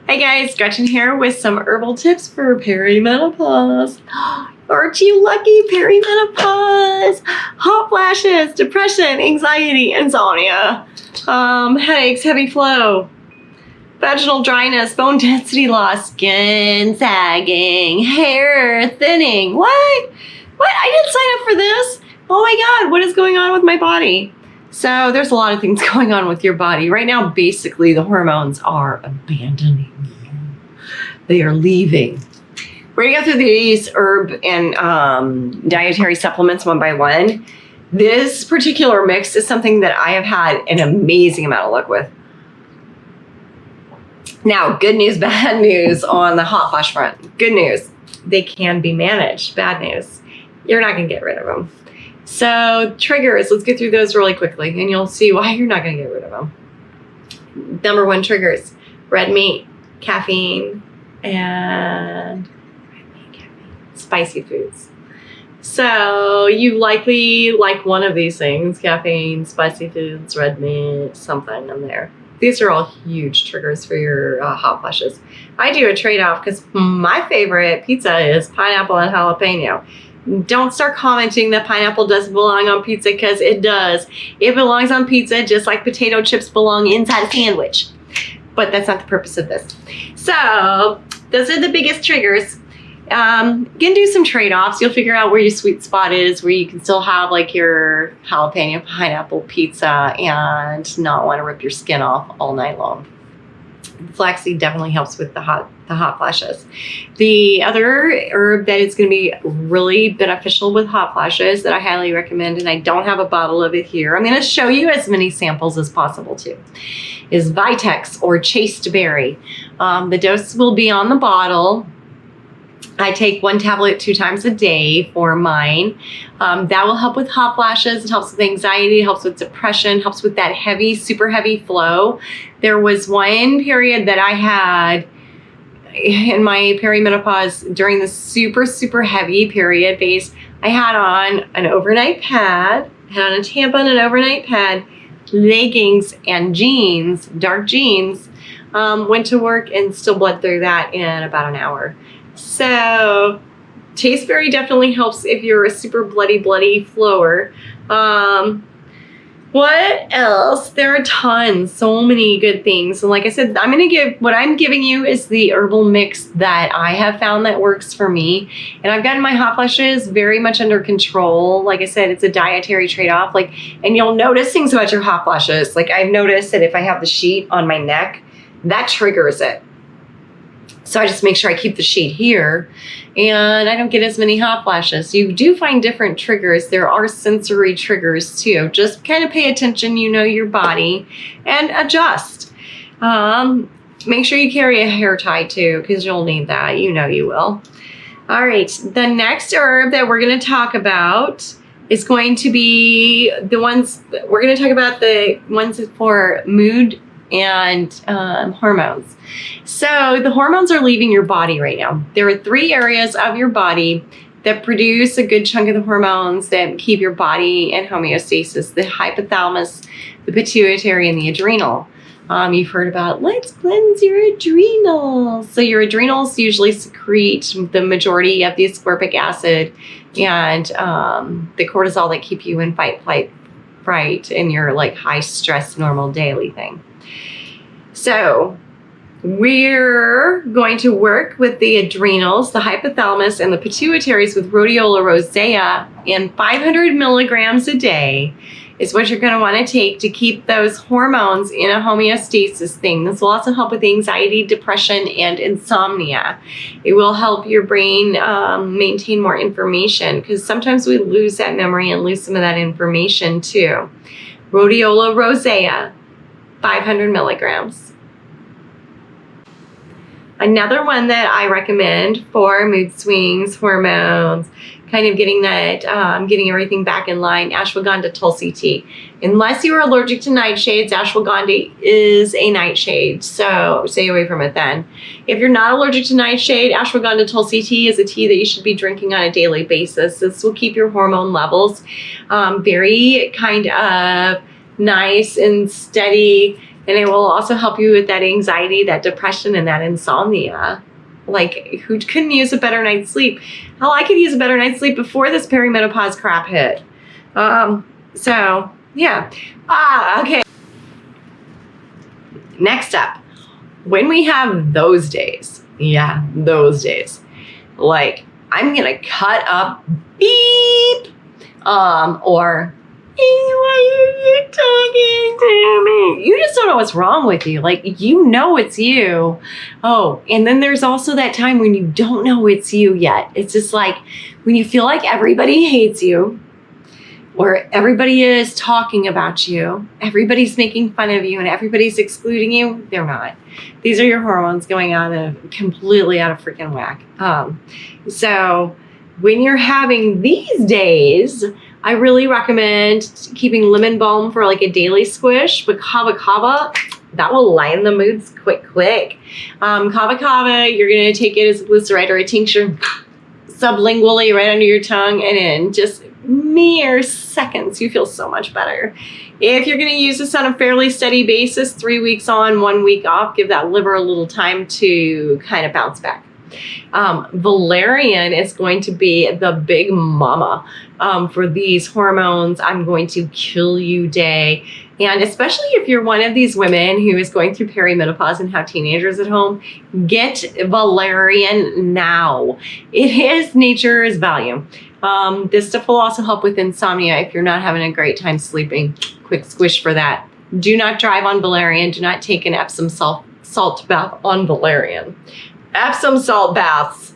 Hey guys, Gretchen here with some herbal tips for perimenopause. Aren't you lucky? Perimenopause, hot flashes, depression, anxiety, insomnia, headaches, heavy flow, vaginal dryness, bone density loss, skin sagging, hair thinning. What? I didn't sign up for this. Oh my God, what is going on with my body? So there's a lot of things going on with your body. Right now, basically, the hormones are abandoning you. They are leaving. We're gonna go through these herb and dietary supplements one by one. This particular mix is something that I have had an amazing amount of luck with. Now, good news, bad news on the hot flash front. Good news, they can be managed. Bad news, you're not gonna get rid of them. So triggers, let's get through those really quickly and you'll see why you're not gonna get rid of them. Number one triggers, red meat, caffeine, and spicy foods. So you likely like one of these things, caffeine, spicy foods, red meat, something in there. These are all huge triggers for your hot flashes. I do a trade-off because my favorite pizza is pineapple and jalapeno. Don't start commenting that pineapple doesn't belong on pizza, because it does. It belongs on pizza just like potato chips belong inside a sandwich. But that's not the purpose of this. So those are the biggest triggers. You can do some trade-offs. You'll figure out where your sweet spot is, where you can still have like your jalapeno pineapple pizza and not want to rip your skin off all night long. Flaxseed definitely helps with the hot flashes. The other herb that is going to be really beneficial with hot flashes that I highly recommend, and I don't have a bottle of it here, I'm going to show you as many samples as possible too, is Vitex or chaste berry. The dose will be on the bottle. I take 1 tablet 2 times a day for mine. That will help with hot flashes. It helps with anxiety, helps with depression, helps with that heavy, super heavy flow. There was one period that I had in my perimenopause during the super, super heavy period phase. I had on an overnight pad, had on a tampon and overnight pad, leggings and jeans, dark jeans, went to work and still bled through that in about an hour. So chaste berry definitely helps if you're a super bloody flower. What else? There are tons, so many good things. And like I said, what I'm giving you is the herbal mix that I have found that works for me. And I've gotten my hot flashes very much under control. Like I said, it's a dietary trade-off. And you'll notice things about your hot flashes. Like I've noticed that if I have the sheet on my neck, that triggers it. So I just make sure I keep the sheet here and I don't get as many hot flashes. You do find different triggers. There are sensory triggers too. Just kind of pay attention, you know your body, and adjust. Make sure you carry a hair tie too, because you'll need that. You know you will. All right, the next herb that we're going to talk about is going to be the ones for mood and hormones. So the hormones are leaving your body right now. There are 3 areas of your body that produce a good chunk of the hormones that keep your body in homeostasis: the hypothalamus, the pituitary, and the adrenal. You've heard about let's cleanse your adrenals. So your adrenals usually secrete the majority of the ascorbic acid and the cortisol that keep you in fight, flight, fright in your like high stress normal daily thing. So we're going to work with the adrenals, the hypothalamus, and the pituitaries with rhodiola rosea, and 500 milligrams a day is what you're going to want to take to keep those hormones in a homeostasis thing. This will also help with anxiety, depression, and insomnia. It will help your brain maintain more information, because sometimes we lose that memory and lose some of that information too. Rhodiola rosea, 500 milligrams. Another one that I recommend for mood swings, hormones, kind of getting that, getting everything back in line, Ashwagandha Tulsi Tea. Unless you are allergic to nightshades, ashwagandha is a nightshade, so stay away from it then. If you're not allergic to nightshade, Ashwagandha Tulsi Tea is a tea that you should be drinking on a daily basis. This will keep your hormone levels very kind of nice and steady. And it will also help you with that anxiety, that depression, and that insomnia. Like, who couldn't use a better night's sleep? Hell, I could use a better night's sleep before this perimenopause crap hit. So, yeah. Okay. Next up, when we have those days, like, I'm going to cut up beep, or, hey, why are you talking to me? You just don't know what's wrong with you. Like, you know it's you. Oh, and then there's also that time when you don't know it's you yet. It's just like when you feel like everybody hates you, or everybody is talking about you, everybody's making fun of you, and everybody's excluding you. They're not. These are your hormones going completely out of freaking whack. So when you're having these days, I really recommend keeping lemon balm for like a daily squish, but kava, that will lighten the moods quick. Kava, you're going to take it as a glyceride or a tincture sublingually right under your tongue, and in just mere seconds, you feel so much better. If you're going to use this on a fairly steady basis, 3 weeks on, 1 week off, give that liver a little time to kind of bounce back. Valerian is going to be the big mama for these hormones. I'm going to kill you day. And especially if you're one of these women who is going through perimenopause and have teenagers at home, get Valerian now. It is nature's value. This stuff will also help with insomnia if you're not having a great time sleeping. Quick squish for that. Do not drive on Valerian. Do not take an Epsom salt bath on Valerian. Epsom salt baths,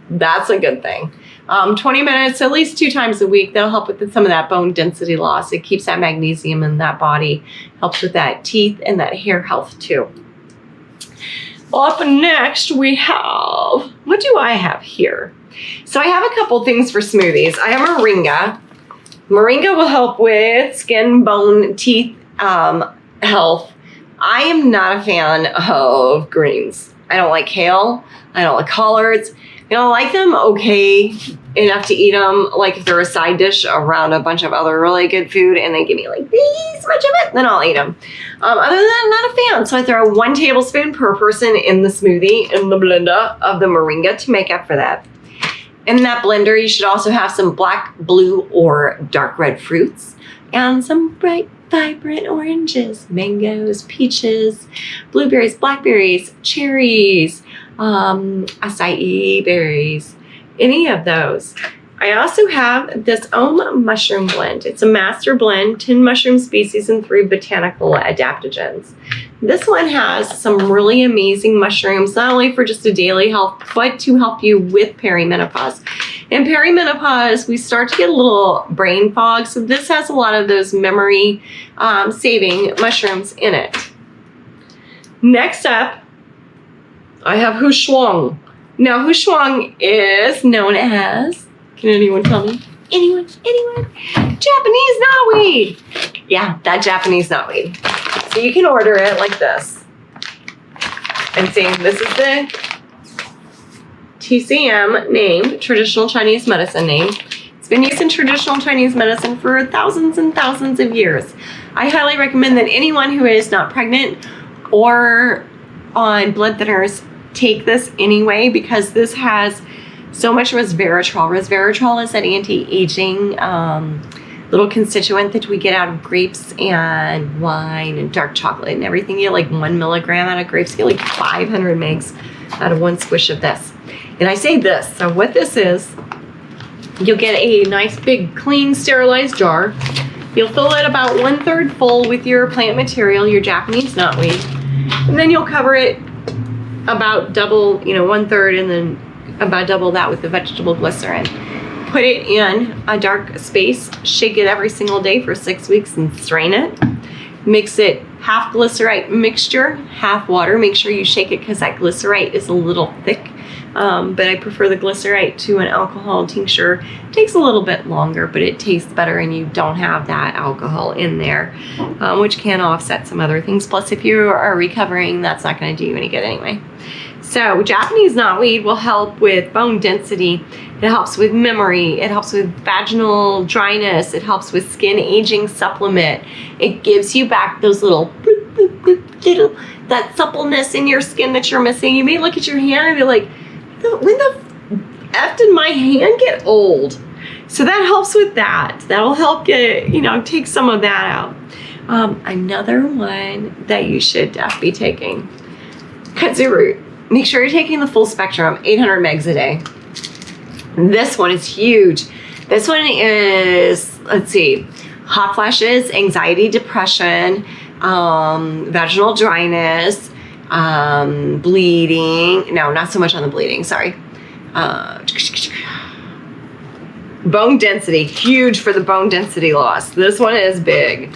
that's a good thing. 20 minutes, at least 2 times a week. That'll help with some of that bone density loss. It keeps that magnesium in that body, helps with that teeth and that hair health too. Up next, we have, what do I have here? So I have a couple things for smoothies. I have moringa. Moringa will help with skin, bone, teeth health. I am not a fan of greens. I don't like kale. I don't like collards. I don't like them okay enough to eat them, like if they're a side dish around a bunch of other really good food and they give me like this much of it, then I'll eat them. Other than that, I'm not a fan. So I throw 1 tablespoon per person in the smoothie, in the blender of the moringa to make up for that. In that blender, you should also have some black, blue, or dark red fruits and some bright, vibrant oranges, mangoes, peaches, blueberries, blackberries, cherries, acai berries, any of those. I also have this mushroom blend. It's a master blend, 10 mushroom species and 3 botanical adaptogens. This one has some really amazing mushrooms, not only for just a daily health, but to help you with perimenopause. In perimenopause, we start to get a little brain fog, so this has a lot of those memory saving mushrooms in it. Next up, I have Hushuang. Now, Hushuang is known as, can anyone tell me? Anyone? Japanese knotweed. Yeah, that Japanese knotweed. So you can order it like this. And see, this is the TCM name, traditional Chinese medicine name. It's been used in traditional Chinese medicine for thousands and thousands of years. I highly recommend that anyone who is not pregnant or on blood thinners take this anyway, because this has so much resveratrol. Resveratrol is that anti-aging little constituent that we get out of grapes and wine and dark chocolate and everything. You get like 1 milligram out of grapes. You get like 500 mgs out of 1 squish of this. And I say this, so what this is, you'll get a nice big clean sterilized jar. You'll fill it about 1/3 full with your plant material, your Japanese knotweed, and then you'll cover it about double, 1/3, and then about double that with the vegetable glycerin. Put it in a dark space, shake it every single day for 6 weeks and strain it. Mix it half glycerite mixture, half water. Make sure you shake it because that glycerite is a little thick. But I prefer the glycerite to an alcohol tincture. It takes a little bit longer, but it tastes better and you don't have that alcohol in there, which can offset some other things. Plus, if you are recovering, that's not going to do you any good anyway. So Japanese knotweed will help with bone density. It helps with memory. It helps with vaginal dryness. It helps with skin aging supplement. It gives you back those little that suppleness in your skin that you're missing. You may look at your hand and be like, when the F did my hand get old? So that helps with that. That'll help get, take some of that out. Another one that you should be taking, kudzu root. Make sure you're taking the full spectrum, 800 megs a day. This one is huge. This one is, let's see, hot flashes, anxiety, depression, vaginal dryness, bleeding. No, not so much on the bleeding, sorry. Bone density, huge for the bone density loss. This one is big.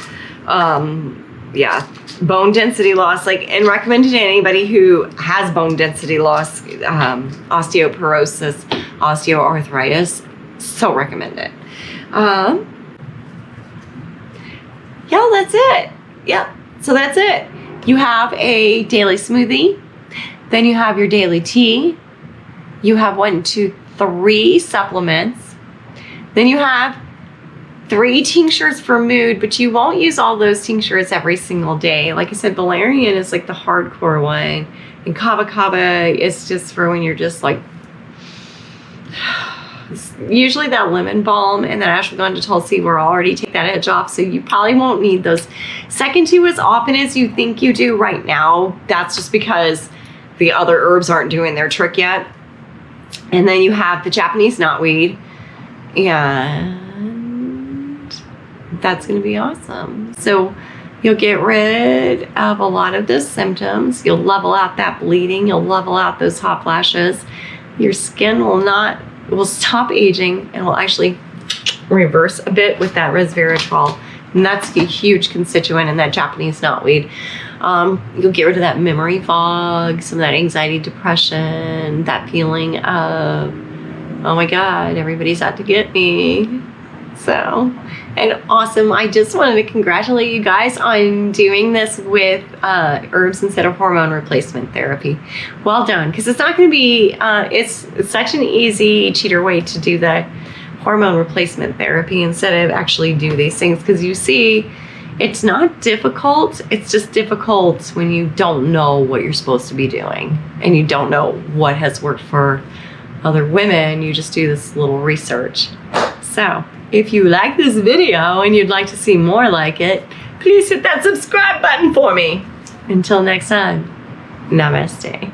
Yeah, bone density loss, and recommended to anybody who has bone density loss, osteoporosis, osteoarthritis. So recommend it. Yeah, that's it. Yep. So that's it. You have a daily smoothie. Then you have your daily tea. You have 1, 2, 3 supplements. Then you have 3 tinctures for mood, but you won't use all those tinctures every single day. Like I said, Valerian is like the hardcore one. And Kava Kava is just for when you're just like, usually that lemon balm and that ashwagandha tulsi will already take that edge off, so you probably won't need those second 2 as often as you think you do right now. That's just because the other herbs aren't doing their trick yet. And then you have the Japanese knotweed, and that's going to be awesome. So you'll get rid of a lot of those symptoms. You'll level out that bleeding. You'll level out those hot flashes. Your skin will stop aging and will actually reverse a bit with that resveratrol. And that's a huge constituent in that Japanese knotweed. You'll get rid of that memory fog, some of that anxiety, depression, that feeling of, oh my God, everybody's out to get me. So, and awesome. I just wanted to congratulate you guys on doing this with herbs instead of hormone replacement therapy. Well done, because it's not going to be, it's such an easy, cheater way to do the hormone replacement therapy instead of actually do these things, because you see, it's not difficult. It's just difficult when you don't know what you're supposed to be doing and you don't know what has worked for other women. You just do this little research. So if you like this video and you'd like to see more like it, please hit that subscribe button for me. Until next time, namaste.